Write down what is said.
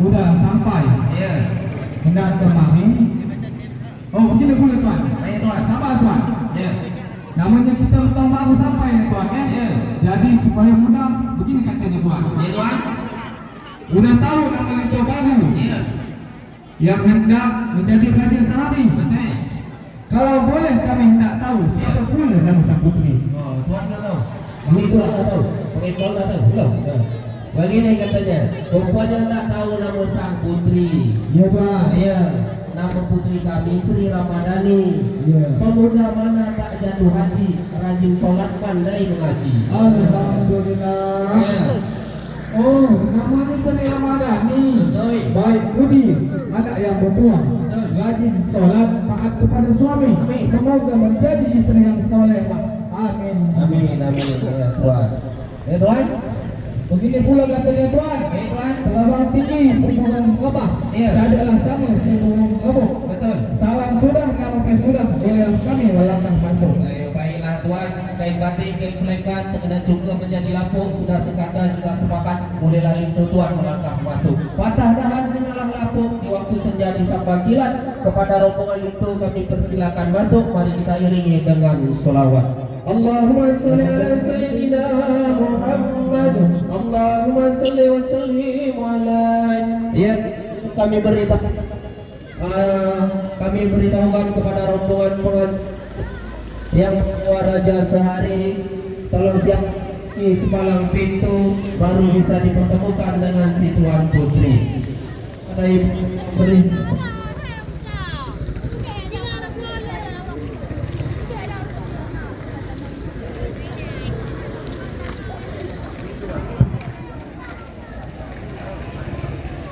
udah sampai. Iya. Hendak kemari. Oh, begini pula tuan. Ayo tuan. Sabar tuan. Iya. Namanya kita tahun baru sampai nih tuan ya. Iya. Jadi supaya mudah, begini katanya tuan. Iya tuan. Udah tahu nama Lito baru Iya. yang hendak menjadi raja sehari. Betul. Kalau boleh kami hendak tahu siapa pula nama sang putri. Oh, tuan dah tahu. Ini tuan dah tahu. Pakai tuan dah tahu. Belum. Begini katanya, perempuan yang tak tahu nama sang putri. Iya tuan. Iya. Nama putri kami Sri Ramadhani. Iya. Pemuda mana tak jatuh hati, rajin sholat, pandai mengaji. Alhamdulillah. Iya. Oh, namanya Sri Ramadhani. Betul. Baik budi, anak yang bertuah, Betul. rajin sholat, taat kepada suami. Amin. Semoga menjadi istri yang solehah. Amin. Amin, amin. Ya, tuan. Ya, tuan. Begini pula katanya tuan. Tuan. Telah tinggi seburung lebah. Iya. Tak adalah sama seburung lebah. Betul. Salam sudah, nama sudah. Bolehlah kami melangkah masuk. Ayo, baiklah tuan. Kain batik, kain pelekat, dan juga menjadi lampu sudah sekata juga sepakat. Bolehlah itu tuan melangkah masuk. Patah dahan menyalah lampu di waktu senja di panggilan. Kepada rombongan itu kami persilakan masuk. Mari kita iringi dengan sholawat. Allahumma salli ala sayyidina Muhammad. Allahumma salli wa sallim ala. Ya, kami beritahukan kepada rombongan pengantin yang membawa raja sehari, tolong siap di sepalang pintu baru bisa dipertemukan dengan si tuan putri. Ada ibu beri